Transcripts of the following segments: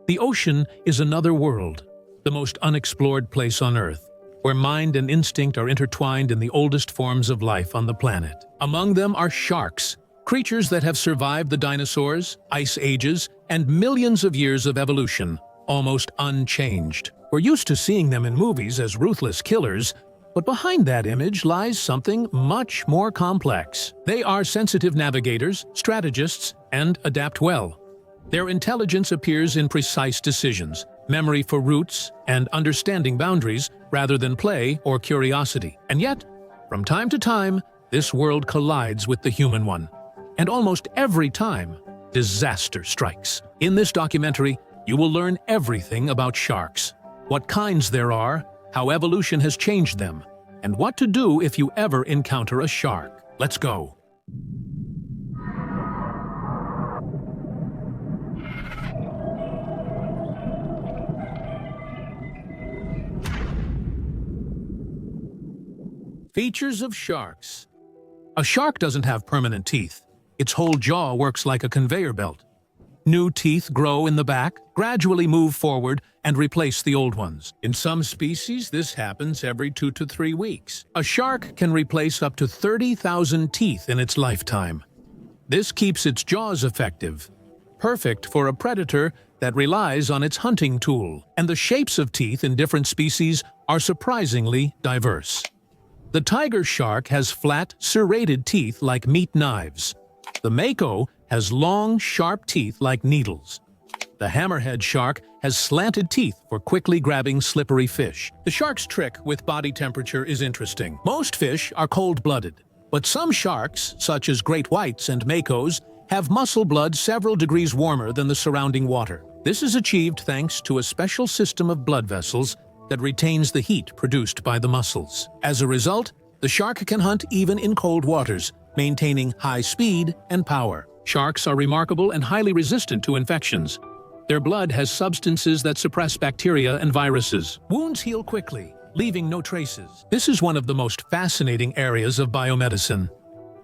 The ocean is another world, the most unexplored place on Earth, where mind and instinct are intertwined in the oldest forms of life on the planet. Among them are sharks, creatures that have survived the dinosaurs, ice ages, and millions of years of evolution, almost unchanged. We're used to seeing them in movies as ruthless killers, but behind that image lies something much more complex. They are sensitive navigators, strategists, and adapt well. Their intelligence appears in precise decisions, memory for routes, and understanding boundaries rather than play or curiosity. And yet, from time to time, this world collides with the human one. And almost every time, disaster strikes. In this documentary, you will learn everything about sharks, what kinds there are, how evolution has changed them, and what to do if you ever encounter a shark. Let's go. Features of sharks. A shark doesn't have permanent teeth. Its whole jaw works like a conveyor belt. New teeth grow in the back, gradually move forward, and replace the old ones. In some species, this happens every 2 to 3 weeks. A shark can replace up to 30,000 teeth in its lifetime. This keeps its jaws effective, perfect for a predator that relies on its hunting tool. And the shapes of teeth in different species are surprisingly diverse. The tiger shark has flat, serrated teeth like meat knives. The mako has long, sharp teeth like needles. The hammerhead shark has slanted teeth for quickly grabbing slippery fish. The shark's trick with body temperature is interesting. Most fish are cold-blooded, but some sharks, such as great whites and makos, have muscle blood several degrees warmer than the surrounding water. This is achieved thanks to a special system of blood vessels that retains the heat produced by the muscles. As a result, the shark can hunt even in cold waters, maintaining high speed and power. Sharks are remarkable and highly resistant to infections. Their blood has substances that suppress bacteria and viruses. Wounds heal quickly, leaving no traces. This is one of the most fascinating areas of biomedicine.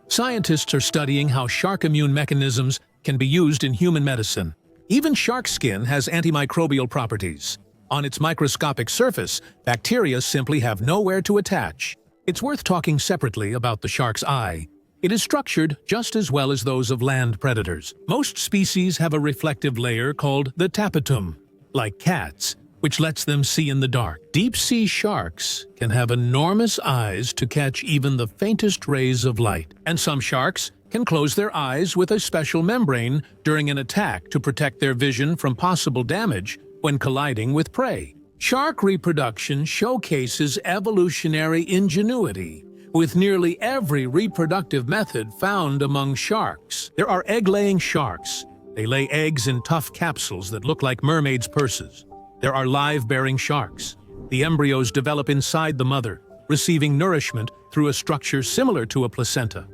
Scientists are studying how shark immune mechanisms can be used in human medicine. Even shark skin has antimicrobial properties. On its microscopic surface, bacteria simply have nowhere to attach. It's worth talking separately about the shark's eye. It is structured just as well as those of land predators. Most species have a reflective layer called the tapetum, like cats, which lets them see in the dark. Deep-sea sharks can have enormous eyes to catch even the faintest rays of light. And some sharks can close their eyes with a special membrane during an attack to protect their vision from possible damage when colliding with prey. Shark reproduction showcases evolutionary ingenuity, with nearly every reproductive method found among sharks. There are egg-laying sharks. They lay eggs in tough capsules that look like mermaids' purses. There are live-bearing sharks. The embryos develop inside the mother, receiving nourishment through a structure similar to a placenta.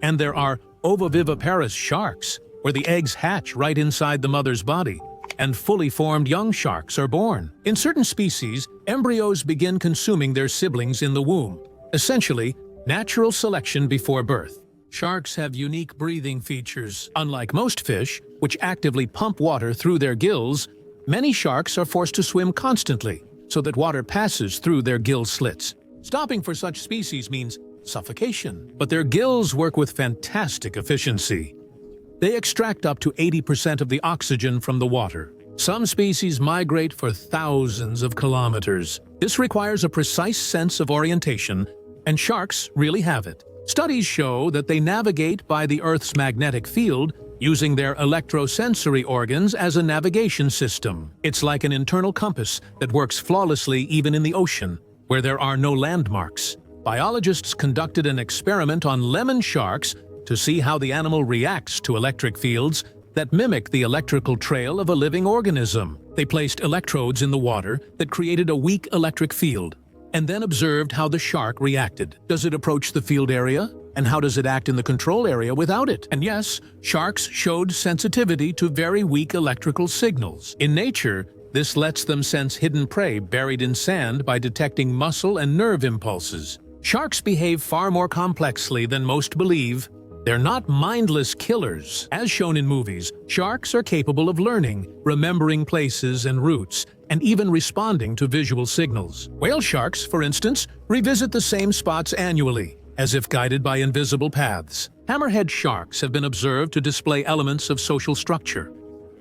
And there are ovoviviparous sharks, where the eggs hatch right inside the mother's body, and fully formed young sharks are born. In certain species, embryos begin consuming their siblings in the womb. Essentially, natural selection before birth. Sharks have unique breathing features. Unlike most fish, which actively pump water through their gills, many sharks are forced to swim constantly so that water passes through their gill slits. Stopping for such species means suffocation, but their gills work with fantastic efficiency. They extract up to 80% of the oxygen from the water. Some species migrate for thousands of kilometers. This requires a precise sense of orientation, and sharks really have it. Studies show that they navigate by the Earth's magnetic field using their electrosensory organs as a navigation system. It's like an internal compass that works flawlessly even in the ocean, where there are no landmarks. Biologists conducted an experiment on lemon sharks to see how the animal reacts to electric fields that mimic the electrical trail of a living organism. They placed electrodes in the water that created a weak electric field, and then observed how the shark reacted. Does it approach the field area? And how does it act in the control area without it? And yes, sharks showed sensitivity to very weak electrical signals. In nature, this lets them sense hidden prey buried in sand by detecting muscle and nerve impulses. Sharks behave far more complexly than most believe, They're not mindless killers. As shown in movies, sharks are capable of learning, remembering places and routes, and even responding to visual signals. Whale sharks, for instance, revisit the same spots annually, as if guided by invisible paths. Hammerhead sharks have been observed to display elements of social structure.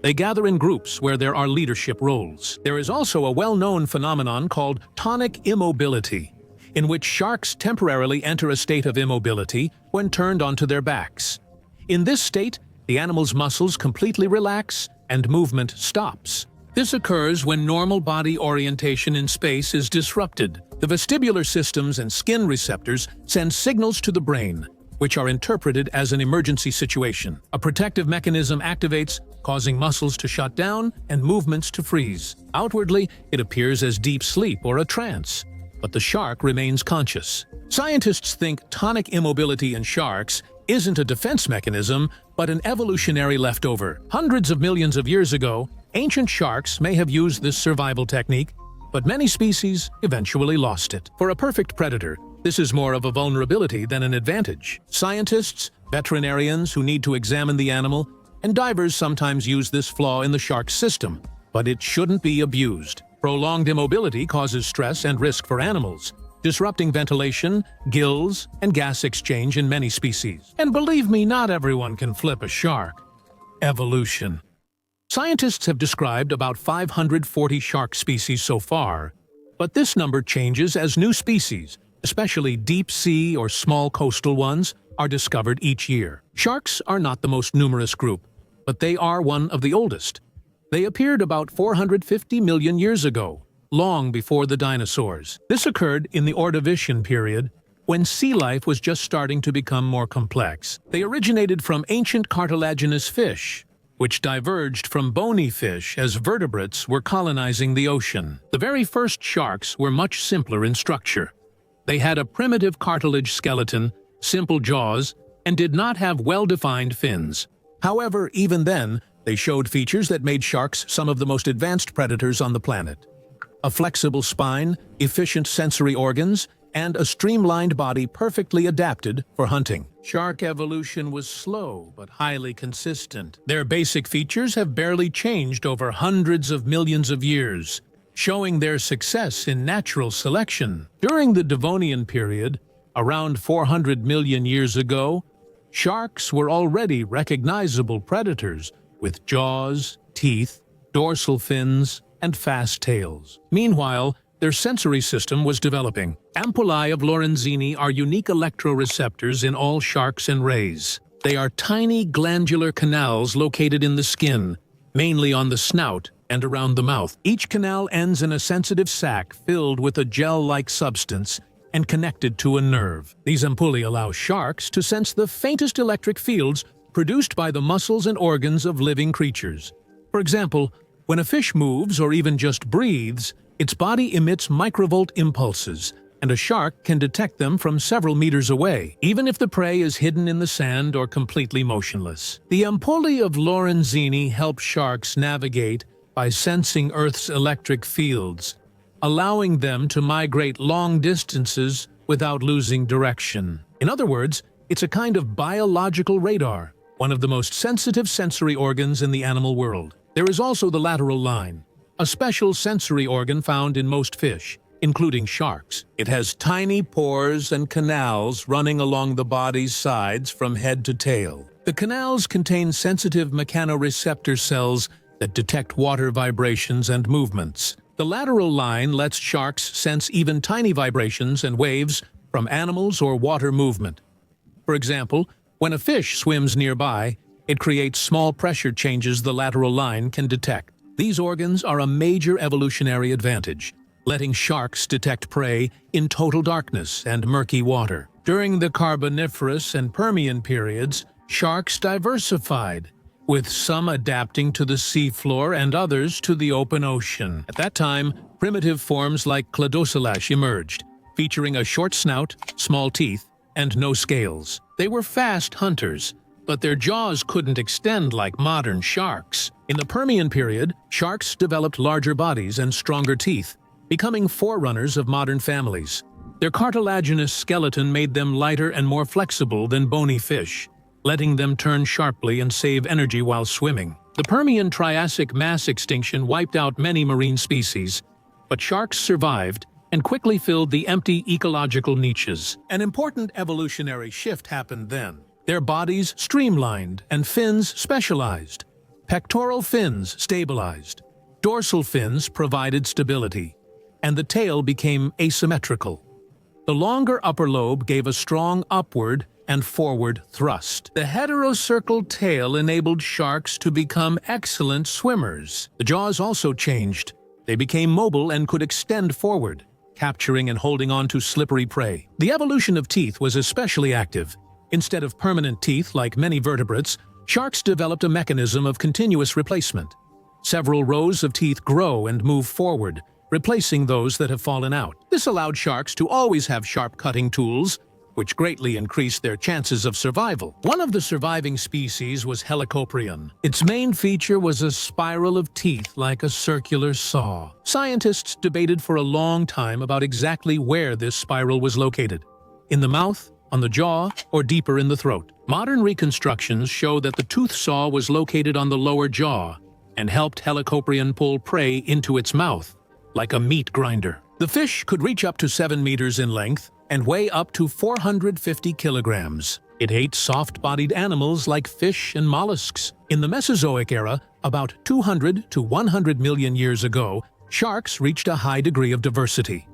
They gather in groups where there are leadership roles. There is also a well-known phenomenon called tonic immobility, in which sharks temporarily enter a state of immobility when turned onto their backs. In this state, the animal's muscles completely relax and movement stops. This occurs when normal body orientation in space is disrupted. The vestibular systems and skin receptors send signals to the brain, which are interpreted as an emergency situation. A protective mechanism activates, causing muscles to shut down and movements to freeze. Outwardly, it appears as deep sleep or a trance, but the shark remains conscious. Scientists think tonic immobility in sharks isn't a defense mechanism, but an evolutionary leftover. Hundreds of millions of years ago, ancient sharks may have used this survival technique, but many species eventually lost it. For a perfect predator, this is more of a vulnerability than an advantage. Scientists, veterinarians who need to examine the animal, and divers sometimes use this flaw in the shark's system, but it shouldn't be abused. Prolonged immobility causes stress and risk for animals, disrupting ventilation, gills, and gas exchange in many species. And believe me, not everyone can flip a shark. Evolution. Scientists have described about 540 shark species so far, but this number changes as new species, especially deep-sea or small coastal ones, are discovered each year. Sharks are not the most numerous group, but they are one of the oldest. They appeared about 450 million years ago, long before the dinosaurs. This occurred in the Ordovician period, when sea life was just starting to become more complex. They originated from ancient cartilaginous fish, which diverged from bony fish as vertebrates were colonizing the ocean. The very first sharks were much simpler in structure. They had a primitive cartilage skeleton, simple jaws, and did not have well-defined fins. However, even then, they showed features that made sharks some of the most advanced predators on the planet. A flexible spine, efficient sensory organs, and a streamlined body perfectly adapted for hunting. Shark evolution was slow but highly consistent. Their basic features have barely changed over hundreds of millions of years, showing their success in natural selection. During the Devonian period, around 400 million years ago, sharks were already recognizable predators with jaws, teeth, dorsal fins, and fast tails. Meanwhile, their sensory system was developing. Ampullae of Lorenzini are unique electroreceptors in all sharks and rays. They are tiny glandular canals located in the skin, mainly on the snout and around the mouth. Each canal ends in a sensitive sac filled with a gel-like substance and connected to a nerve. These ampullae allow sharks to sense the faintest electric fields produced by the muscles and organs of living creatures. For example, when a fish moves or even just breathes, its body emits microvolt impulses, and a shark can detect them from several meters away, even if the prey is hidden in the sand or completely motionless. The ampullae of Lorenzini help sharks navigate by sensing Earth's electric fields, allowing them to migrate long distances without losing direction. In other words, it's a kind of biological radar, one of the most sensitive sensory organs in the animal world. There is also the lateral line, a special sensory organ found in most fish, including sharks. It has tiny pores and canals running along the body's sides from head to tail. The canals contain sensitive mechanoreceptor cells that detect water vibrations and movements. The lateral line lets sharks sense even tiny vibrations and waves from animals or water movement. For example, when a fish swims nearby, it creates small pressure changes the lateral line can detect. These organs are a major evolutionary advantage, letting sharks detect prey in total darkness and murky water. During the Carboniferous and Permian periods, sharks diversified, with some adapting to the seafloor and others to the open ocean. At that time, primitive forms like Cladocelash emerged, featuring a short snout, small teeth, and no scales. They were fast hunters, but their jaws couldn't extend like modern sharks. In the Permian period, sharks developed larger bodies and stronger teeth, becoming forerunners of modern families. Their cartilaginous skeleton made them lighter and more flexible than bony fish, letting them turn sharply and save energy while swimming. The Permian-Triassic mass extinction wiped out many marine species, but sharks survived and quickly filled the empty ecological niches. An important evolutionary shift happened then. Their bodies streamlined and fins specialized. Pectoral fins stabilized. Dorsal fins provided stability, and the tail became asymmetrical. The longer upper lobe gave a strong upward and forward thrust. The heterocircle tail enabled sharks to become excellent swimmers. The jaws also changed. They became mobile and could extend forward, capturing and holding on to slippery prey. The evolution of teeth was especially active. Instead of permanent teeth like many vertebrates, sharks developed a mechanism of continuous replacement. Several rows of teeth grow and move forward, replacing those that have fallen out. This allowed sharks to always have sharp cutting tools, which greatly increased their chances of survival. One of the surviving species was Helicoprion. Its main feature was a spiral of teeth like a circular saw. Scientists debated for a long time about exactly where this spiral was located: in the mouth, on the jaw, or deeper in the throat. Modern reconstructions show that the tooth saw was located on the lower jaw and helped Helicoprion pull prey into its mouth, like a meat grinder. The fish could reach up to 7 meters in length and weigh up to 450 kilograms. It ate soft-bodied animals like fish and mollusks. In the Mesozoic era, about 200 to 100 million years ago, sharks reached a high degree of diversity.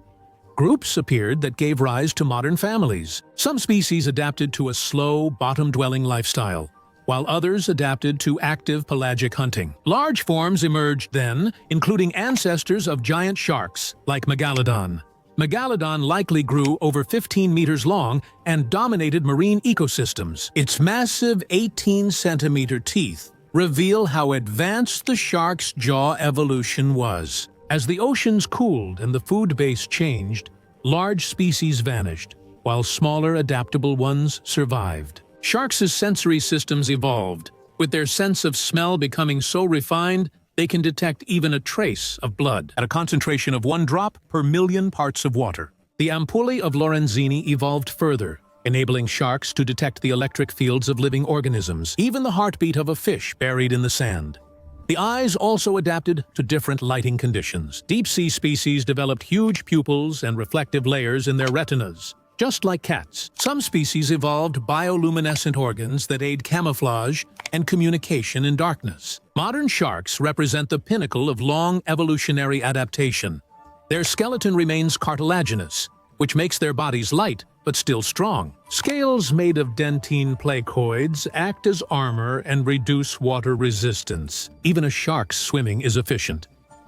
Groups appeared that gave rise to modern families. Some species adapted to a slow, bottom-dwelling lifestyle, while others adapted to active pelagic hunting. Large forms emerged then, including ancestors of giant sharks like Megalodon. Megalodon likely grew over 15 meters long and dominated marine ecosystems. Its massive 18-centimeter teeth reveal how advanced the shark's jaw evolution was. As the oceans cooled and the food base changed, large species vanished, while smaller adaptable ones survived. Sharks' sensory systems evolved, with their sense of smell becoming so refined they can detect even a trace of blood at a concentration of 1 drop per million parts of water. The ampullae of Lorenzini evolved further, enabling sharks to detect the electric fields of living organisms, even the heartbeat of a fish buried in the sand. The eyes also adapted to different lighting conditions. Deep-sea species developed huge pupils and reflective layers in their retinas, just like cats. Some species evolved bioluminescent organs that aid camouflage and communication in darkness. Modern sharks represent the pinnacle of long evolutionary adaptation. Their skeleton remains cartilaginous, which makes their bodies light but still strong. Scales made of dentine placoids act as armor and reduce water resistance. Even a shark's swimming is efficient.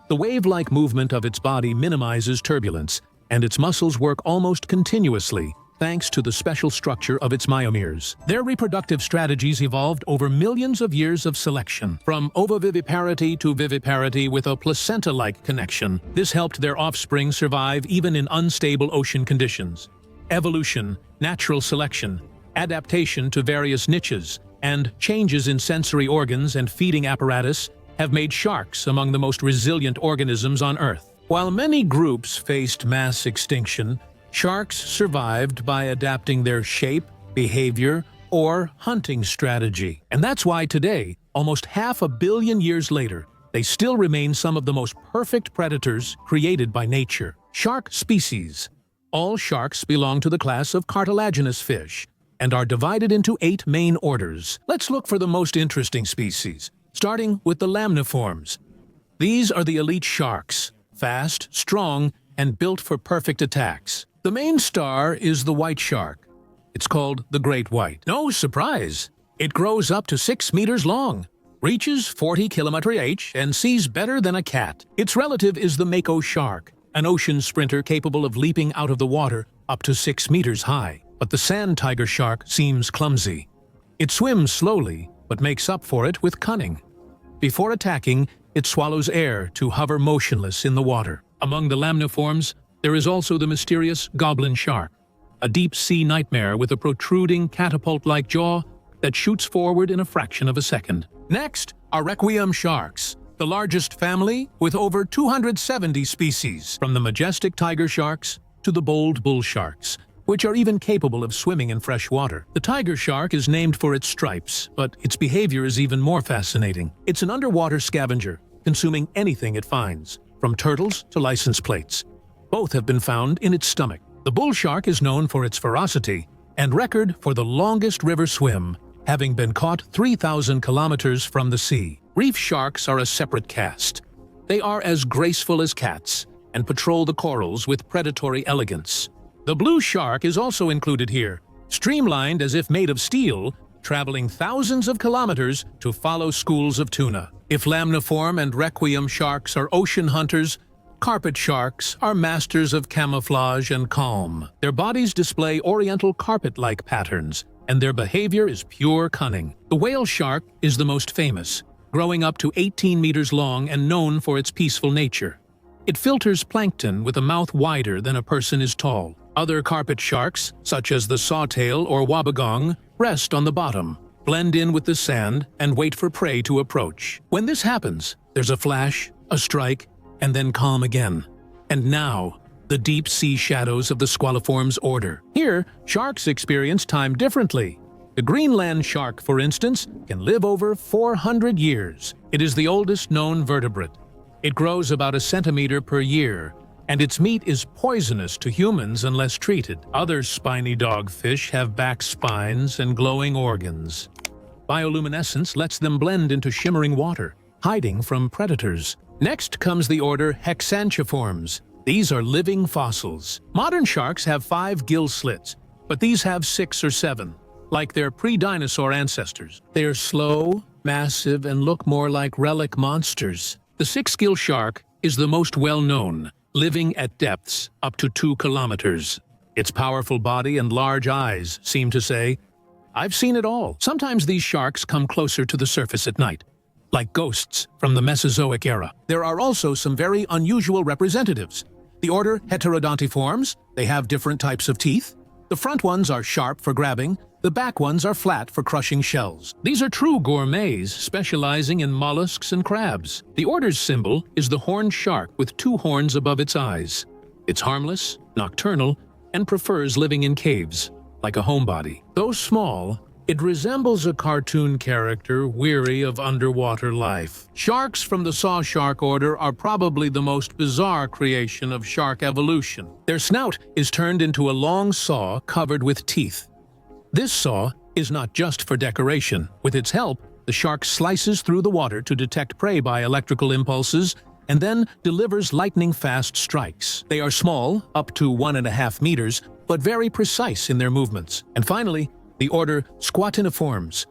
The wave-like movement of its body minimizes turbulence, and its muscles work almost continuously, thanks to the special structure of its myomeres. Their reproductive strategies evolved over millions of years of selection, from ovoviviparity to viviparity with a placenta-like connection. This helped their offspring survive even in unstable ocean conditions. Evolution, natural selection, adaptation to various niches, and changes in sensory organs and feeding apparatus have made sharks among the most resilient organisms on Earth. While many groups faced mass extinction, sharks survived by adapting their shape, behavior, or hunting strategy. And that's why today, almost 500 million years later, they still remain some of the most perfect predators created by nature. Shark species. All sharks belong to the class of cartilaginous fish and are divided into 8 main orders. Let's look for the most interesting species, starting with the lamniforms. These are the elite sharks, fast, strong, and built for perfect attacks. The main star is the white shark. It's called the great white. No surprise, it grows up to 6 meters long, reaches 40 km/h, and sees better than a cat. Its relative is the mako shark, an ocean sprinter capable of leaping out of the water up to 6 meters high. But the sand tiger shark seems clumsy. It swims slowly, but makes up for it with cunning. Before attacking, it swallows air to hover motionless in the water. Among the lamniforms, there is also the mysterious goblin shark, a deep-sea nightmare with a protruding catapult-like jaw that shoots forward in a fraction of a second. Next are requiem sharks, the largest family with over 270 species, from the majestic tiger sharks to the bold bull sharks. which are even capable of swimming in fresh water. The tiger shark is named for its stripes, but its behavior is even more fascinating. It's an underwater scavenger, consuming anything it finds, from turtles to license plates. Both have been found in its stomach. The bull shark is known for its ferocity and record for the longest river swim, having been caught 3,000 kilometers from the sea. Reef sharks are a separate caste. They are as graceful as cats and patrol the corals with predatory elegance. The blue shark is also included here, streamlined as if made of steel, traveling thousands of kilometers to follow schools of tuna. If lamniform and requiem sharks are ocean hunters, carpet sharks are masters of camouflage and calm. Their bodies display oriental carpet-like patterns, and their behavior is pure cunning. The whale shark is the most famous, growing up to 18 meters long and known for its peaceful nature. It filters plankton with a mouth wider than a person is tall. Other carpet sharks, such as the sawtail or wobbegong, rest on the bottom, blend in with the sand, and wait for prey to approach. When this happens, there's a flash, a strike, and then calm again. And now, the deep sea shadows of the squaliforms order. Here, sharks experience time differently. The Greenland shark, for instance, can live over 400 years. It is the oldest known vertebrate. It grows about a centimeter per year, and its meat is poisonous to humans unless treated. Other spiny dogfish have back spines and glowing organs. Bioluminescence lets them blend into shimmering water, hiding from predators. Next comes the order Hexantiforms. These are living fossils. Modern sharks have 5 gill slits, but these have 6 or 7, like their pre-dinosaur ancestors. They are slow, massive, and look more like relic monsters. The 6-gill shark is the most well-known, living at depths up to 2 kilometers. Its powerful body and large eyes seem to say, "I've seen it all." Sometimes these sharks come closer to the surface at night, like ghosts from the Mesozoic era. There are also some very unusual representatives. The order Heterodontiforms, they have different types of teeth. The front ones are sharp for grabbing, the back ones are flat for crushing shells. These are true gourmets, specializing in mollusks and crabs. The order's symbol is the horned shark with 2 horns above its eyes. It's harmless, nocturnal, and prefers living in caves, like a homebody. Though small, it resembles a cartoon character weary of underwater life. Sharks from the saw shark order are probably the most bizarre creation of shark evolution. Their snout is turned into a long saw covered with teeth. This saw is not just for decoration. With its help, the shark slices through the water to detect prey by electrical impulses and then delivers lightning-fast strikes. They are small, up to 1.5 meters, but very precise in their movements. And finally, the order Squatiniforms.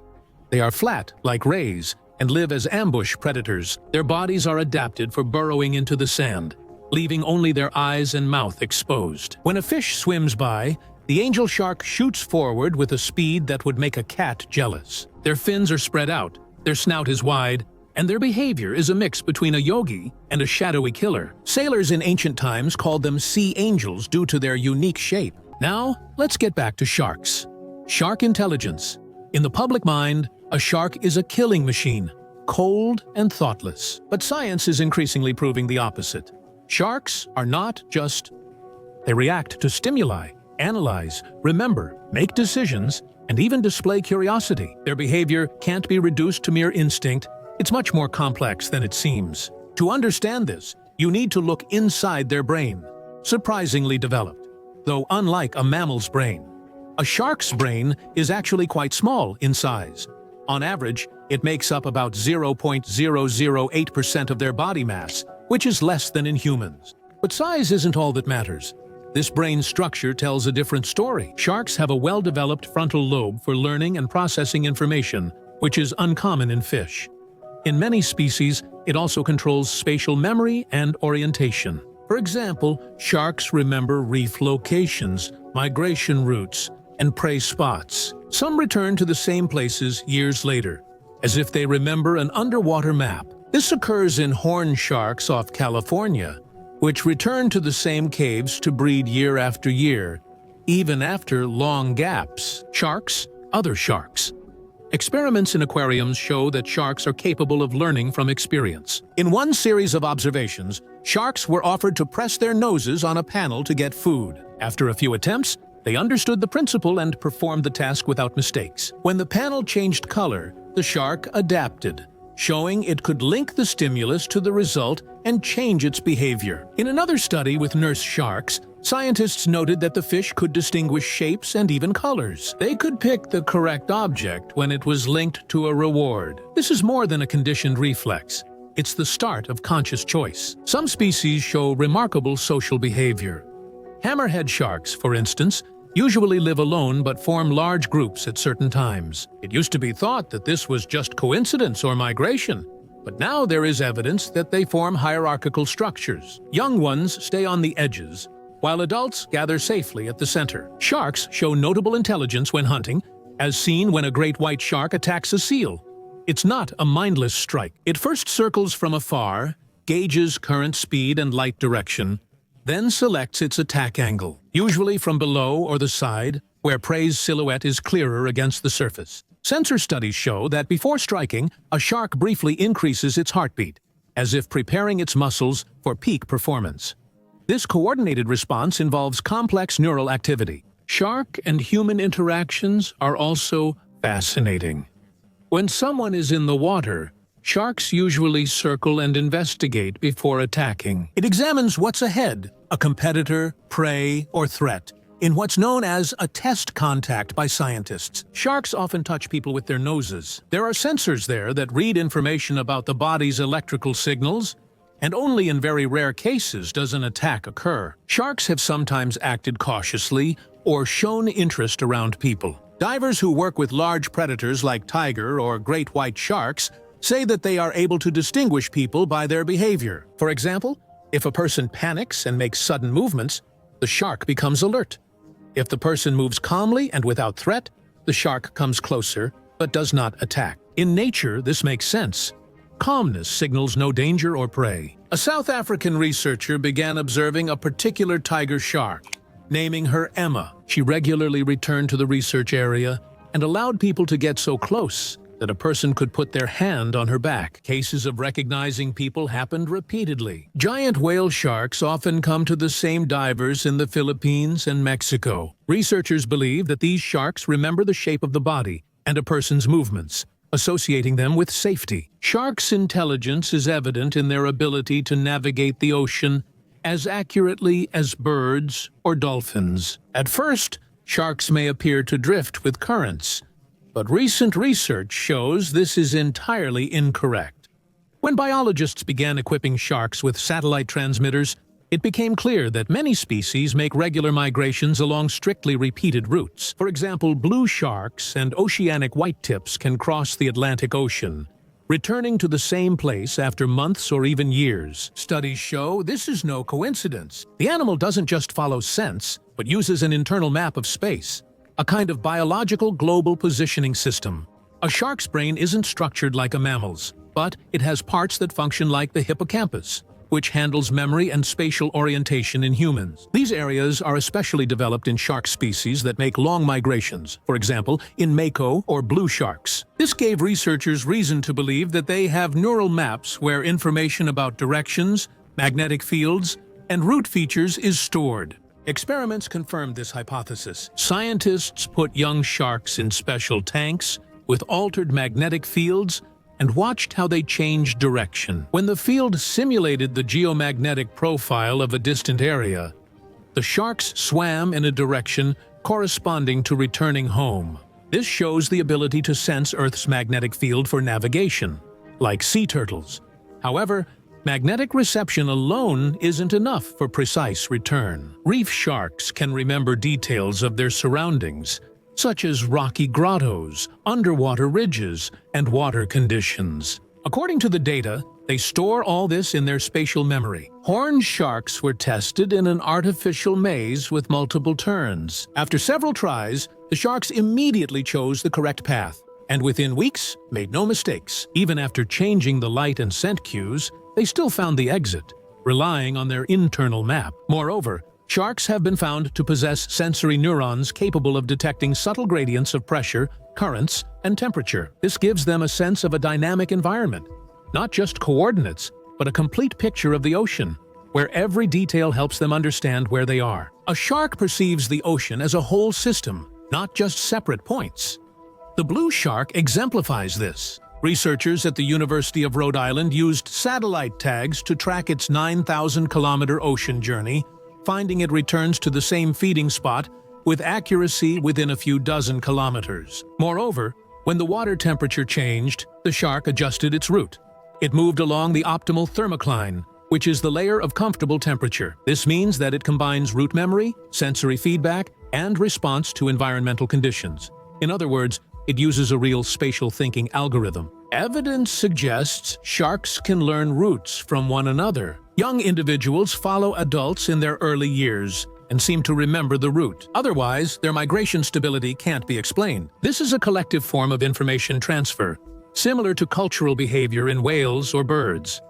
They are flat, like rays, and live as ambush predators. Their bodies are adapted for burrowing into the sand, leaving only their eyes and mouth exposed. When a fish swims by, the angel shark shoots forward with a speed that would make a cat jealous. Their fins are spread out, their snout is wide, and their behavior is a mix between a yogi and a shadowy killer. Sailors in ancient times called them sea angels due to their unique shape. Now, let's get back to sharks. Shark intelligence. In the public mind, a shark is a killing machine, cold and thoughtless. But science is increasingly proving the opposite. Sharks are not just... They react to stimuli, analyze, remember, make decisions, and even display curiosity. Their behavior can't be reduced to mere instinct. It's much more complex than it seems. To understand this, you need to look inside their brain, surprisingly developed, though unlike a mammal's brain. A shark's brain is actually quite small in size. On average, it makes up about 0.008% of their body mass, which is less than in humans. But size isn't all that matters. This brain structure tells a different story. Sharks have a well-developed frontal lobe for learning and processing information, which is uncommon in fish. In many species, it also controls spatial memory and orientation. For example, sharks remember reef locations, migration routes, and prey spots. Some return to the same places years later, as if they remember an underwater map. This occurs in horned sharks off California, which return to the same caves to breed year after year, even after long gaps. Sharks, other sharks. Experiments in aquariums show that sharks are capable of learning from experience. In one series of observations, sharks were offered to press their noses on a panel to get food. After a few attempts, They understood the principle and performed the task without mistakes. When the panel changed color, the shark adapted, showing it could link the stimulus to the result and change its behavior. In another study with nurse sharks, scientists noted that the fish could distinguish shapes and even colors. They could pick the correct object when it was linked to a reward. This is more than a conditioned reflex. It's the start of conscious choice. Some species show remarkable social behavior. Hammerhead sharks, for instance, usually live alone but form large groups at certain times. It used to be thought that this was just coincidence or migration, but now there is evidence that they form hierarchical structures. Young ones stay on the edges, while adults gather safely at the center. Sharks show notable intelligence when hunting, as seen when a great white shark attacks a seal. It's not a mindless strike. It first circles from afar, gauges current speed and light direction, then selects its attack angle, usually from below or the side, where prey's silhouette is clearer against the surface. Sensor studies show that before striking, a shark briefly increases its heartbeat, as if preparing its muscles for peak performance. This coordinated response involves complex neural activity. Shark and human interactions are also fascinating. When someone is in the water, sharks usually circle and investigate before attacking. It examines what's ahead, a competitor, prey, or threat, in what's known as a test contact by scientists. Sharks often touch people with their noses. There are sensors there that read information about the body's electrical signals, and only in very rare cases does an attack occur. Sharks have sometimes acted cautiously or shown interest around people. Divers who work with large predators like tiger or great white sharks say that they are able to distinguish people by their behavior. For example, if a person panics and makes sudden movements, the shark becomes alert. If the person moves calmly and without threat, the shark comes closer but does not attack. In nature, this makes sense. Calmness signals no danger or prey. A South African researcher began observing a particular tiger shark, naming her Emma. She regularly returned to the research area and allowed people to get so close that a person could put their hand on her back. Cases of recognizing people happened repeatedly. Giant whale sharks often come to the same divers in the Philippines and Mexico. Researchers believe that these sharks remember the shape of the body and a person's movements, associating them with safety. Sharks' intelligence is evident in their ability to navigate the ocean as accurately as birds or dolphins. At first, sharks may appear to drift with currents, but recent research shows this is entirely incorrect. When biologists began equipping sharks with satellite transmitters, it became clear that many species make regular migrations along strictly repeated routes. For example, blue sharks and oceanic whitetips can cross the Atlantic Ocean, returning to the same place after months or even years. Studies show this is no coincidence. The animal doesn't just follow scents, but uses an internal map of space, a kind of biological global positioning system. A shark's brain isn't structured like a mammal's, but it has parts that function like the hippocampus, which handles memory and spatial orientation in humans. These areas are especially developed in shark species that make long migrations, for example, in mako or blue sharks. This gave researchers reason to believe that they have neural maps where information about directions, magnetic fields, and route features is stored. Experiments confirmed this hypothesis. Scientists put young sharks in special tanks with altered magnetic fields and watched how they changed direction. When the field simulated the geomagnetic profile of a distant area, the sharks swam in a direction corresponding to returning home. This shows the ability to sense Earth's magnetic field for navigation, like sea turtles. However, magnetic reception alone isn't enough for precise return. Reef sharks can remember details of their surroundings, such as rocky grottos, underwater ridges, and water conditions. According to the data, they store all this in their spatial memory. Horned sharks were tested in an artificial maze with multiple turns. After several tries, the sharks immediately chose the correct path, and within weeks, made no mistakes. Even after changing the light and scent cues, they still found the exit, relying on their internal map. Moreover, sharks have been found to possess sensory neurons capable of detecting subtle gradients of pressure, currents, and temperature. This gives them a sense of a dynamic environment, not just coordinates, but a complete picture of the ocean. where every detail helps them understand where they are. A shark perceives the ocean as a whole system, not just separate points. The blue shark exemplifies this. Researchers at the University of Rhode Island used satellite tags to track its 9,000-kilometer ocean journey, finding it returns to the same feeding spot with accuracy within a few dozen kilometers. Moreover, when the water temperature changed, the shark adjusted its route. It moved along the optimal thermocline, which is the layer of comfortable temperature. This means that it combines route memory, sensory feedback, and response to environmental conditions. In other words, it uses a real spatial thinking algorithm. Evidence suggests sharks can learn routes from one another. Young individuals follow adults in their early years and seem to remember the route. Otherwise, their migration stability can't be explained. This is a collective form of information transfer, similar to cultural behavior in whales or birds.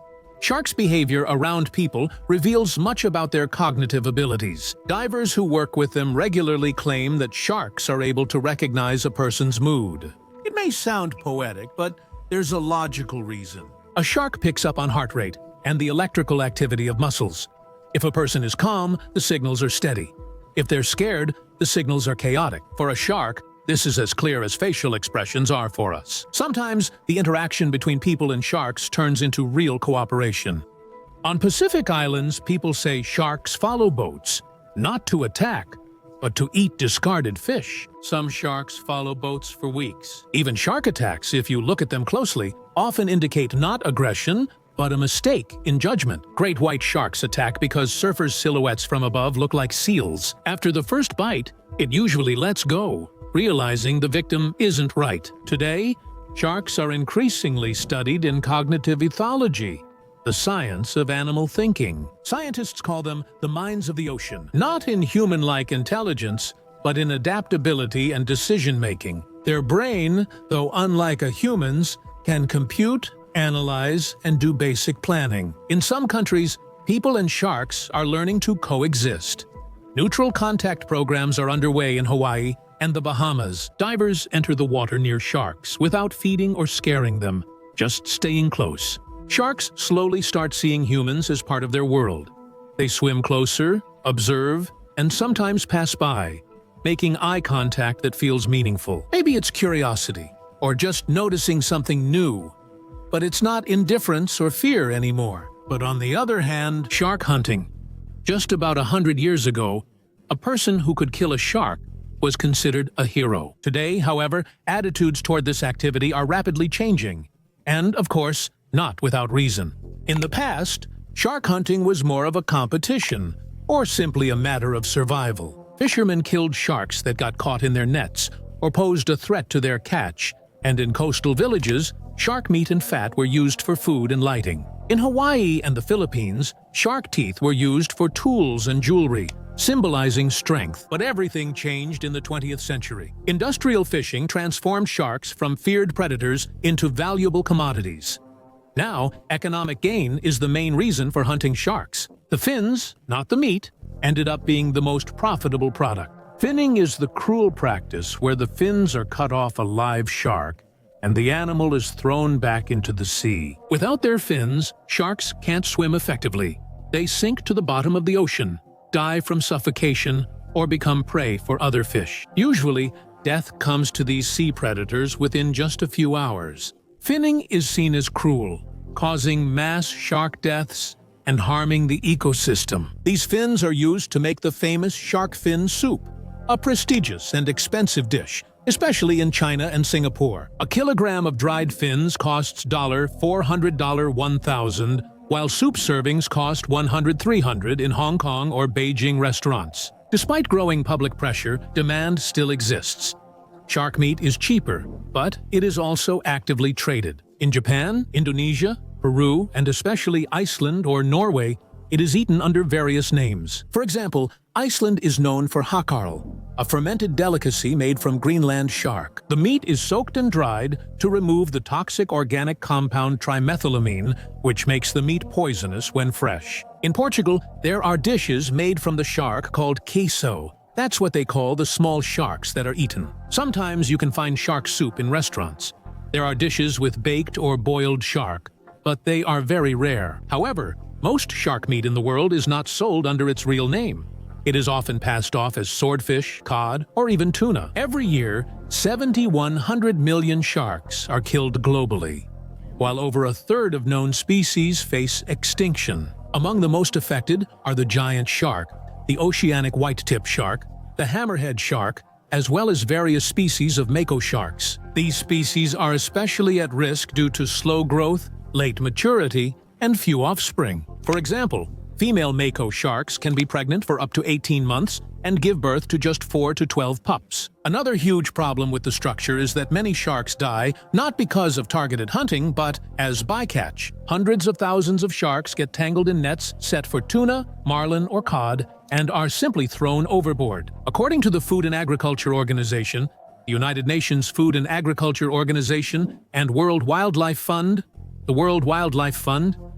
Sharks' behavior around people reveals much about their cognitive abilities. Divers who work with them regularly claim that sharks are able to recognize a person's mood. It may sound poetic, but there's a logical reason. A shark picks up on heart rate and the electrical activity of muscles. If a person is calm, the signals are steady. If they're scared, the signals are chaotic. For a shark, this is as clear as facial expressions are for us. Sometimes, the interaction between people and sharks turns into real cooperation. On Pacific Islands, people say sharks follow boats, not to attack, but to eat discarded fish. Some sharks follow boats for weeks. Even shark attacks, if you look at them closely, often indicate not aggression, but a mistake in judgment. Great white sharks attack because surfers' silhouettes from above look like seals. After the first bite, it usually lets go, realizing the victim isn't right. Today, sharks are increasingly studied in cognitive ethology, the science of animal thinking. Scientists call them the minds of the ocean, not in human-like intelligence, but in adaptability and decision-making. Their brain, though unlike a human's, can compute, analyze, and do basic planning. In some countries, people and sharks are learning to coexist. Neutral contact programs are underway in Hawaii and the Bahamas. Divers enter the water near sharks without feeding or scaring them, just staying close. Sharks slowly start seeing humans as part of their world. They swim closer, observe, and sometimes pass by, making eye contact that feels meaningful. Maybe it's curiosity, or just noticing something new. But it's not indifference or fear anymore. But on the other hand, shark hunting. Just about 100 years ago, a person who could kill a shark was considered a hero. Today, however, attitudes toward this activity are rapidly changing. And, of course, not without reason. In the past, shark hunting was more of a competition, or simply a matter of survival. Fishermen killed sharks that got caught in their nets, or posed a threat to their catch, and in coastal villages, shark meat and fat were used for food and lighting. In Hawaii and the Philippines, shark teeth were used for tools and jewelry, symbolizing strength. But everything changed in the 20th century. Industrial fishing transformed sharks from feared predators into valuable commodities. Now, economic gain is the main reason for hunting sharks. The fins, not the meat, ended up being the most profitable product. Finning is the cruel practice where the fins are cut off a live shark and the animal is thrown back into the sea. Without their fins, sharks can't swim effectively. They sink to the bottom of the ocean, die from suffocation, or become prey for other fish. Usually, death comes to these sea predators within just a few hours. Finning is seen as cruel, causing mass shark deaths and harming the ecosystem. These fins are used to make the famous shark fin soup, a prestigious and expensive dish, especially in China and Singapore. A kilogram of dried fins costs $400 $1,000, while soup servings cost $100-300 in Hong Kong or Beijing restaurants. Despite growing public pressure, demand still exists. Shark meat is cheaper, but it is also actively traded. In Japan, Indonesia, Peru, and especially Iceland or Norway, it is eaten under various names. For example, Iceland is known for hakarl, a fermented delicacy made from Greenland shark. The meat is soaked and dried to remove the toxic organic compound trimethylamine, which makes the meat poisonous when fresh. In Portugal, there are dishes made from the shark called queso. That's what they call the small sharks that are eaten. Sometimes you can find shark soup in restaurants. There are dishes with baked or boiled shark, but they are very rare. However, Most shark meat in the world is not sold under its real name. It is often passed off as swordfish, cod, or even tuna. Every year, 7,100 million sharks are killed globally, while over a third of known species face extinction. Among the most affected are the giant shark, the oceanic white-tip shark, the hammerhead shark, as well as various species of mako sharks. These species are especially at risk due to slow growth, late maturity, and few offspring. For example, female mako sharks can be pregnant for up to 18 months and give birth to just 4 to 12 pups. Another huge problem with the structure is that many sharks die not because of targeted hunting, but as bycatch. Hundreds of thousands of sharks get tangled in nets set for tuna, marlin, or cod and are simply thrown overboard. According to the Food and Agriculture Organization, the United Nations Food and Agriculture Organization, and World Wildlife Fund,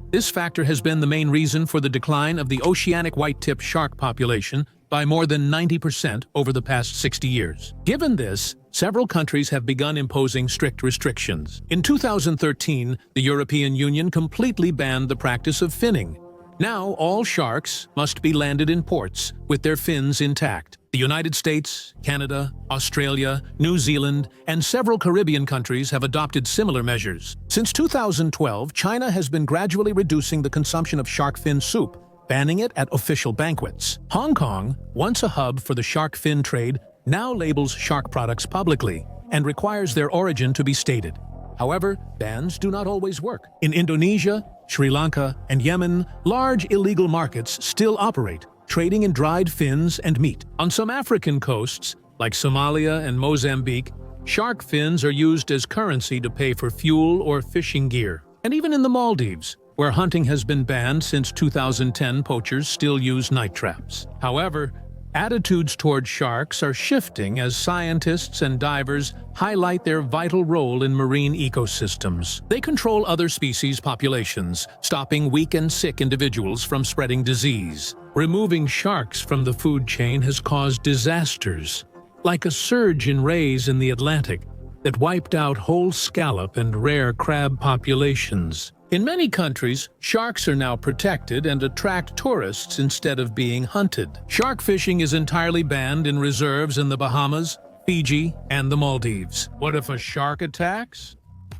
this factor has been the main reason for the decline of the oceanic white-tip shark population by more than 90% over the past 60 years. Given this, several countries have begun imposing strict restrictions. In 2013, the European Union completely banned the practice of finning. Now, all sharks must be landed in ports with their fins intact. The United States, Canada, Australia, New Zealand, and several Caribbean countries have adopted similar measures. Since 2012, China has been gradually reducing the consumption of shark fin soup, banning it at official banquets. Hong Kong, once a hub for the shark fin trade, now labels shark products publicly and requires their origin to be stated. However, bans do not always work. In Indonesia, Sri Lanka, and Yemen, large illegal markets still operate, trading in dried fins and meat. On some African coasts, like Somalia and Mozambique, shark fins are used as currency to pay for fuel or fishing gear. And even in the Maldives, where hunting has been banned since 2010, poachers still use night traps. However, attitudes toward sharks are shifting as scientists and divers highlight their vital role in marine ecosystems. They control other species' populations, stopping weak and sick individuals from spreading disease. Removing sharks from the food chain has caused disasters, like a surge in rays in the Atlantic that wiped out whole scallop and rare crab populations. In many countries, sharks are now protected and attract tourists instead of being hunted. Shark fishing is entirely banned in reserves in the Bahamas, Fiji, and the Maldives. What if a shark attacks?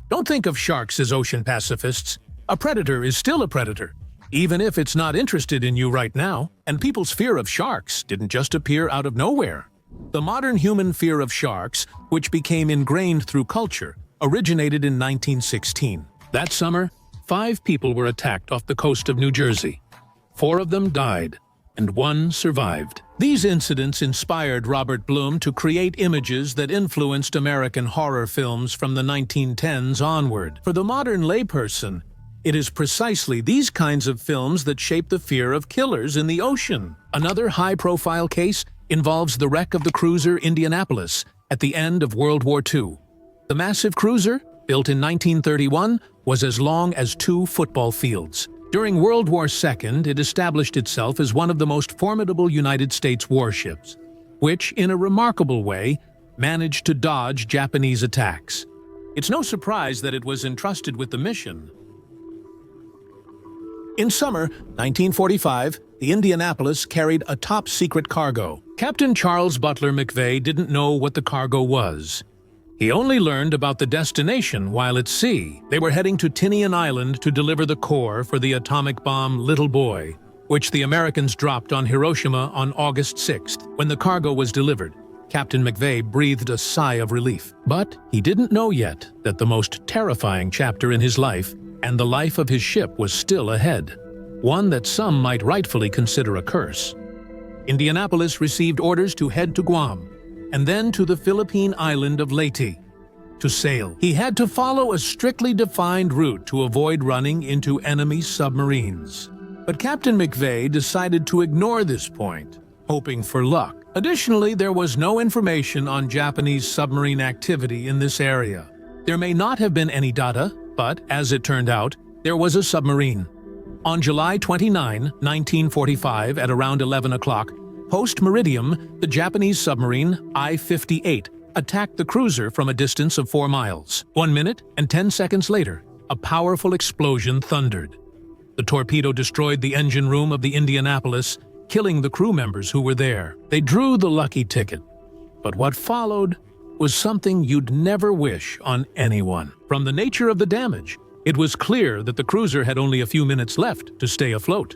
Don't think of sharks as ocean pacifists. A predator is still a predator, even if it's not interested in you right now. And people's fear of sharks didn't just appear out of nowhere. The modern human fear of sharks, which became ingrained through culture, originated in 1916. That summer, 5 people were attacked off the coast of New Jersey. 4 of them died, and 1 survived. These incidents inspired Robert Bloom to create images that influenced American horror films from the 1910s onward. For the modern layperson, it is precisely these kinds of films that shape the fear of killers in the ocean. Another high-profile case involves the wreck of the cruiser Indianapolis at the end of World War II. The massive cruiser, built in 1931, was as long as 2 football fields. During World War II, it established itself as one of the most formidable United States warships, which, in a remarkable way, managed to dodge Japanese attacks. It's no surprise that it was entrusted with the mission. In summer 1945, the Indianapolis carried a top-secret cargo. Captain Charles Butler McVeigh didn't know what the cargo was. He only learned about the destination while at sea. They were heading to Tinian Island to deliver the core for the atomic bomb Little Boy, which the Americans dropped on Hiroshima on August 6th. When the cargo was delivered, Captain McVeigh breathed a sigh of relief. But he didn't know yet that the most terrifying chapter in his life and the life of his ship was still ahead, one that some might rightfully consider a curse. Indianapolis received orders to head to Guam, and then to the Philippine island of Leyte. To sail, he had to follow a strictly defined route to avoid running into enemy submarines. But Captain McVeigh decided to ignore this point, hoping for luck. Additionally, there was no information on Japanese submarine activity in this area. There may not have been any data, but, as it turned out, there was a submarine. On July 29, 1945, at around 11 o'clock, post-meridium, the Japanese submarine I-58 attacked the cruiser from a distance of 4 miles. 1 minute and 10 seconds later, a powerful explosion thundered. The torpedo destroyed the engine room of the Indianapolis, killing the crew members who were there. They drew the lucky ticket. But what followed was something you'd never wish on anyone. From the nature of the damage, it was clear that the cruiser had only a few minutes left to stay afloat.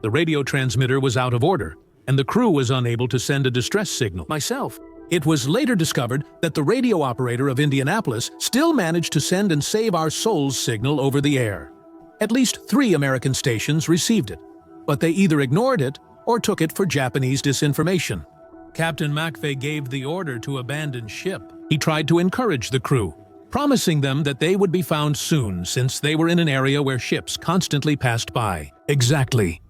The radio transmitter was out of order, and the crew was unable to send a distress signal. It was later discovered that the radio operator of Indianapolis still managed to send and save our soul's signal over the air. At least 3 American stations received it, but they either ignored it or took it for Japanese disinformation. Captain McVeigh gave the order to abandon ship. He tried to encourage the crew, promising them that they would be found soon since they were in an area where ships constantly passed by. Exactly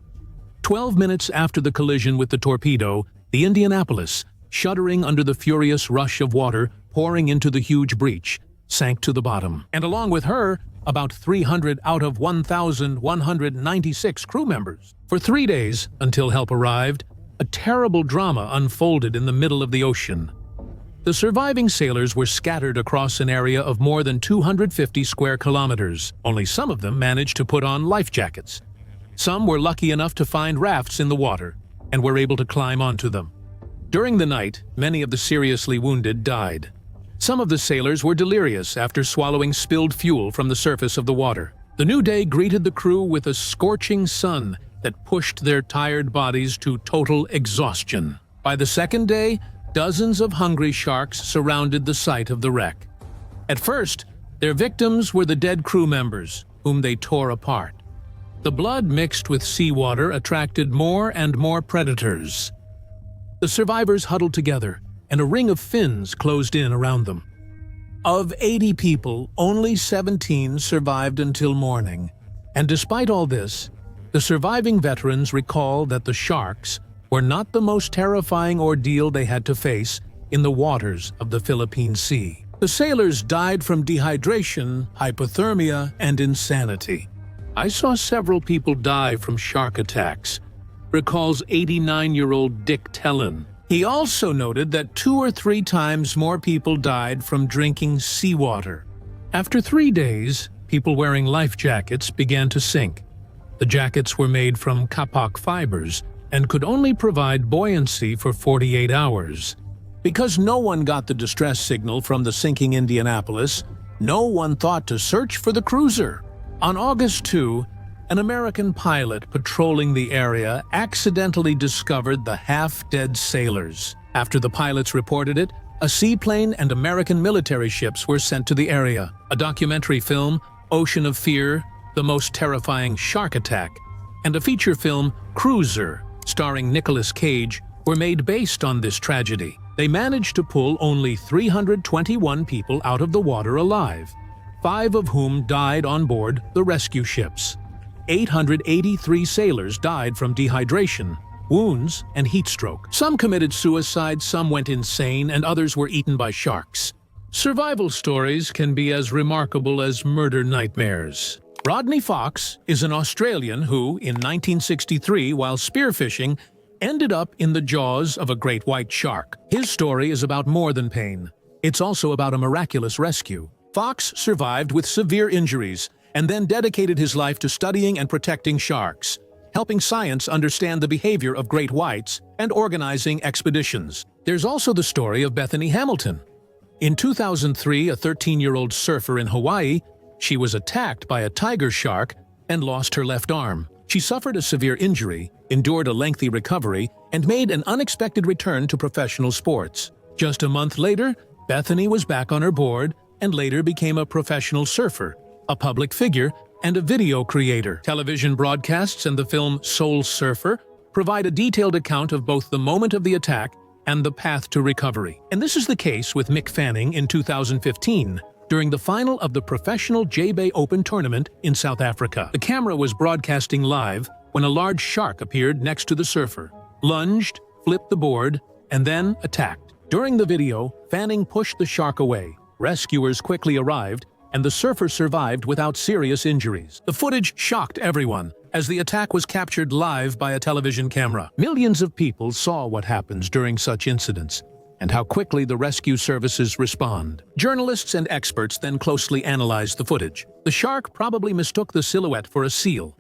12 minutes after the collision with the torpedo, the Indianapolis, shuddering under the furious rush of water pouring into the huge breach, sank to the bottom. And along with her, about 300 out of 1,196 crew members. For 3 days, until help arrived, a terrible drama unfolded in the middle of the ocean. The surviving sailors were scattered across an area of more than 250 square kilometers. Only some of them managed to put on life jackets. Some were lucky enough to find rafts in the water and were able to climb onto them. During the night, many of the seriously wounded died. Some of the sailors were delirious after swallowing spilled fuel from the surface of the water. The new day greeted the crew with a scorching sun that pushed their tired bodies to total exhaustion. By the second day, dozens of hungry sharks surrounded the site of the wreck. At first, their victims were the dead crew members, whom they tore apart. The blood mixed with seawater attracted more and more predators. The survivors huddled together, and a ring of fins closed in around them. Of 80 people, only 17 survived until morning. And despite all this, the surviving veterans recall that the sharks were not the most terrifying ordeal they had to face in the waters of the Philippine Sea. The sailors died from dehydration, hypothermia, and insanity. I saw several people die from shark attacks, recalls 89-year-old Dick Tellen. He also noted that 2 or 3 times more people died from drinking seawater. After 3 days, people wearing life jackets began to sink. The jackets were made from kapok fibers and could only provide buoyancy for 48 hours. Because no one got the distress signal from the sinking Indianapolis, no one thought to search for the cruiser. On August 2, an American pilot patrolling the area accidentally discovered the half-dead sailors. After the pilots reported it, a seaplane and American military ships were sent to the area. A documentary film, Ocean of Fear, The Most Terrifying Shark Attack, and a feature film, Cruiser, starring Nicolas Cage, were made based on this tragedy. They managed to pull only 321 people out of the water alive, 5 of whom died on board the rescue ships. 883 sailors died from dehydration, wounds, and heat stroke. Some committed suicide, some went insane, and others were eaten by sharks. Survival stories can be as remarkable as murder nightmares. Rodney Fox is an Australian who, in 1963, while spearfishing, ended up in the jaws of a great white shark. His story is about more than pain. It's also about a miraculous rescue. Fox survived with severe injuries and then dedicated his life to studying and protecting sharks, helping science understand the behavior of great whites and organizing expeditions. There's also the story of Bethany Hamilton. In 2003, a 13-year-old surfer in Hawaii, she was attacked by a tiger shark and lost her left arm. She suffered a severe injury, endured a lengthy recovery, and made an unexpected return to professional sports. Just a month later, Bethany was back on her board and later became a professional surfer, a public figure, and a video creator. Television broadcasts and the film Soul Surfer provide a detailed account of both the moment of the attack and the path to recovery. And this is the case with Mick Fanning in 2015, during the final of the professional J-Bay Open tournament in South Africa. The camera was broadcasting live when a large shark appeared next to the surfer, lunged, flipped the board, and then attacked. During the video, Fanning pushed the shark away. Rescuers quickly arrived, and the surfer survived without serious injuries. The footage shocked everyone, as the attack was captured live by a television camera. Millions of people saw what happens during such incidents, and how quickly the rescue services respond. Journalists and experts then closely analyzed the footage. The shark probably mistook the silhouette for a seal.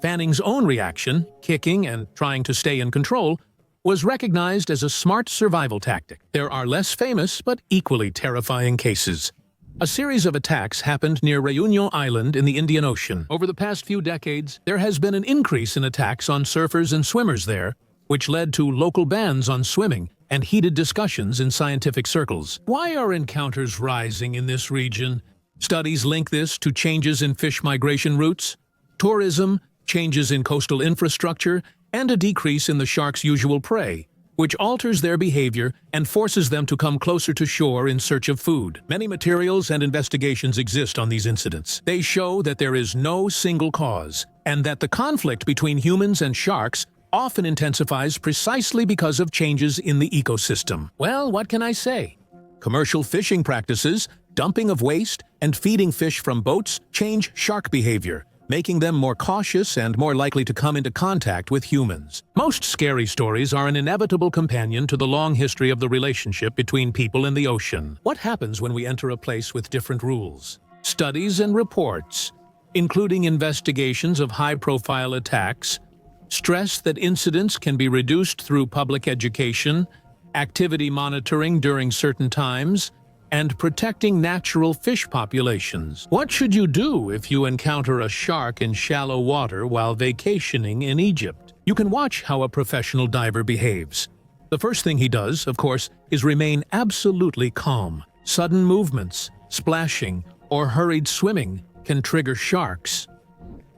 Fanning's own reaction, kicking and trying to stay in control, was recognized as a smart survival tactic. There are less famous but equally terrifying cases. A series of attacks happened near Réunion Island in the Indian Ocean. Over the past few decades, there has been an increase in attacks on surfers and swimmers there, which led to local bans on swimming and heated discussions in scientific circles. Why are encounters rising in this region? Studies link this to changes in fish migration routes, tourism, changes in coastal infrastructure, and a decrease in the shark's usual prey, which alters their behavior and forces them to come closer to shore in search of food. Many materials and investigations exist on these incidents. They show that there is no single cause, and that the conflict between humans and sharks often intensifies precisely because of changes in the ecosystem. Well, what can I say? Commercial fishing practices, dumping of waste, and feeding fish from boats change shark behavior, making them more cautious and more likely to come into contact with humans. Most scary stories are an inevitable companion to the long history of the relationship between people and the ocean. What happens when we enter a place with different rules? Studies and reports, including investigations of high-profile attacks, stress that incidents can be reduced through public education, activity monitoring during certain times, and protecting natural fish populations. What should you do if you encounter a shark in shallow water while vacationing in Egypt? You can watch how a professional diver behaves. The first thing he does, of course, is remain absolutely calm. Sudden movements, splashing, or hurried swimming can trigger sharks.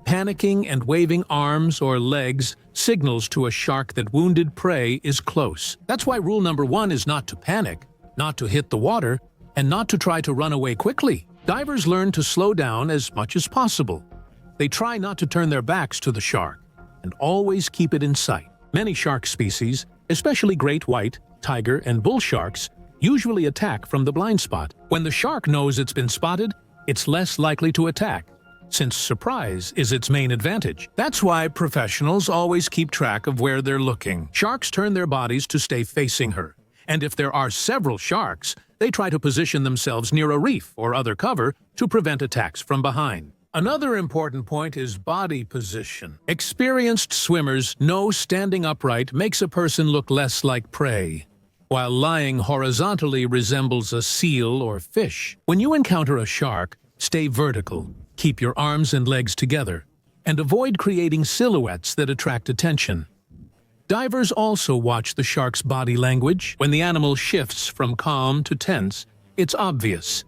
Panicking and waving arms or legs signals to a shark that wounded prey is close. That's why rule number 1 is not to panic, not to hit the water, and not to try to run away quickly. Divers learn to slow down as much as possible. They try not to turn their backs to the shark, and always keep it in sight. Many shark species, especially great white, tiger, and bull sharks, usually attack from the blind spot. When the shark knows it's been spotted, it's less likely to attack, since surprise is its main advantage. That's why professionals always keep track of where they're looking. Sharks turn their bodies to stay facing her, and if there are several sharks, they try to position themselves near a reef or other cover to prevent attacks from behind. Another important point is body position. Experienced swimmers know standing upright makes a person look less like prey, while lying horizontally resembles a seal or fish. When you encounter a shark, stay vertical, keep your arms and legs together, and avoid creating silhouettes that attract attention. Divers also watch the shark's body language. When the animal shifts from calm to tense, it's obvious.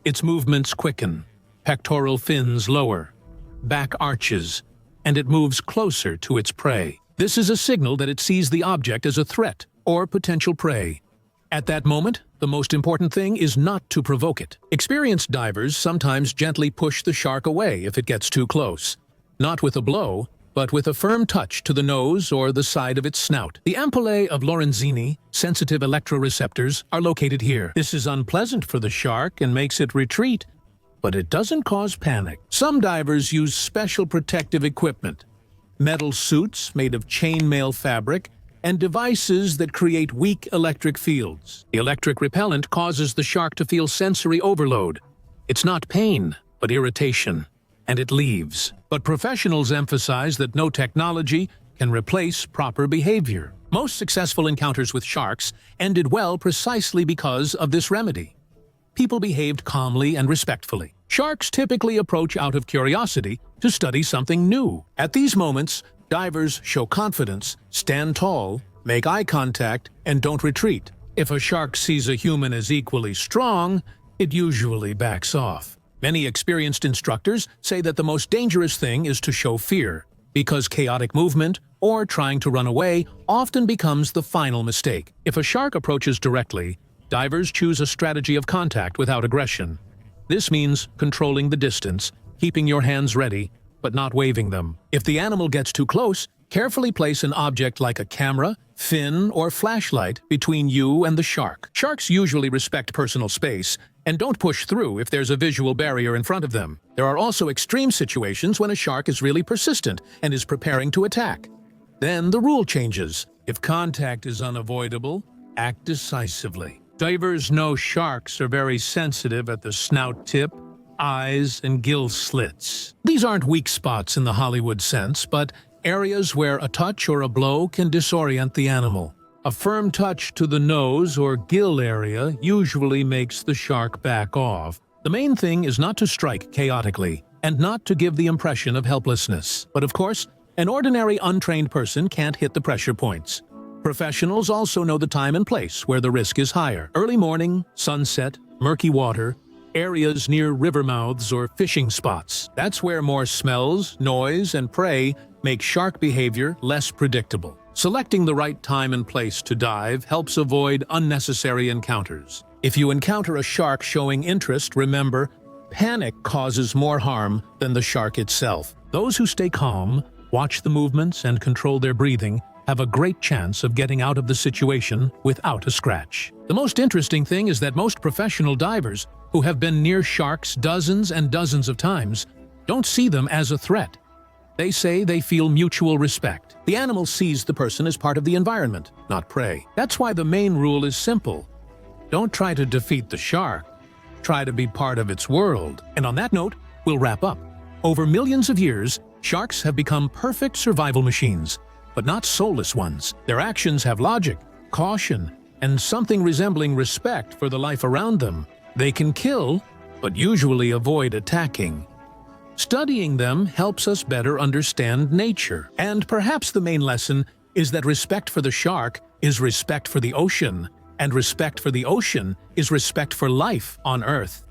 Its movements quicken, pectoral fins lower, back arches, and it moves closer to its prey. This is a signal that it sees the object as a threat or potential prey. At that moment, the most important thing is not to provoke it. Experienced divers sometimes gently push the shark away if it gets too close, not with a blow, but with a firm touch to the nose or the side of its snout. The ampullae of Lorenzini, sensitive electroreceptors, are located here. This is unpleasant for the shark and makes it retreat, but it doesn't cause panic. Some divers use special protective equipment, metal suits made of chainmail fabric, and devices that create weak electric fields. The electric repellent causes the shark to feel sensory overload. It's not pain, but irritation, and it leaves. But professionals emphasize that no technology can replace proper behavior. Most successful encounters with sharks ended well precisely because of this remedy. People behaved calmly and respectfully. Sharks typically approach out of curiosity to study something new. At these moments, divers show confidence, stand tall, make eye contact, and don't retreat. If a shark sees a human as equally strong, it usually backs off. Many experienced instructors say that the most dangerous thing is to show fear, because chaotic movement or trying to run away often becomes the final mistake. If a shark approaches directly, divers choose a strategy of contact without aggression. This means controlling the distance, keeping your hands ready, but not waving them. If the animal gets too close, carefully place an object like a camera, fin, or flashlight between you and the shark. Sharks usually respect personal space and don't push through if there's a visual barrier in front of them. There are also extreme situations when a shark is really persistent and is preparing to attack. Then the rule changes. If contact is unavoidable, act decisively. Divers know sharks are very sensitive at the snout tip, eyes, and gill slits. These aren't weak spots in the Hollywood sense, but areas where a touch or a blow can disorient the animal. A firm touch to the nose or gill area usually makes the shark back off. The main thing is not to strike chaotically, and not to give the impression of helplessness. But of course, an ordinary untrained person can't hit the pressure points. Professionals also know the time and place where the risk is higher. Early morning, sunset, murky water, areas near river mouths or fishing spots. That's where more smells, noise, and prey make shark behavior less predictable. Selecting the right time and place to dive helps avoid unnecessary encounters. If you encounter a shark showing interest, remember, panic causes more harm than the shark itself. Those who stay calm, watch the movements, and control their breathing have a great chance of getting out of the situation without a scratch. The most interesting thing is that most professional divers who have been near sharks dozens and dozens of times don't see them as a threat. They say they feel mutual respect. The animal sees the person as part of the environment, not prey. That's why the main rule is simple. Don't try to defeat the shark. Try to be part of its world. And on that note, we'll wrap up. Over millions of years, sharks have become perfect survival machines, but not soulless ones. Their actions have logic, caution, and something resembling respect for the life around them. They can kill, but usually avoid attacking. Studying them helps us better understand nature. And perhaps the main lesson is that respect for the shark is respect for the ocean, and respect for the ocean is respect for life on Earth.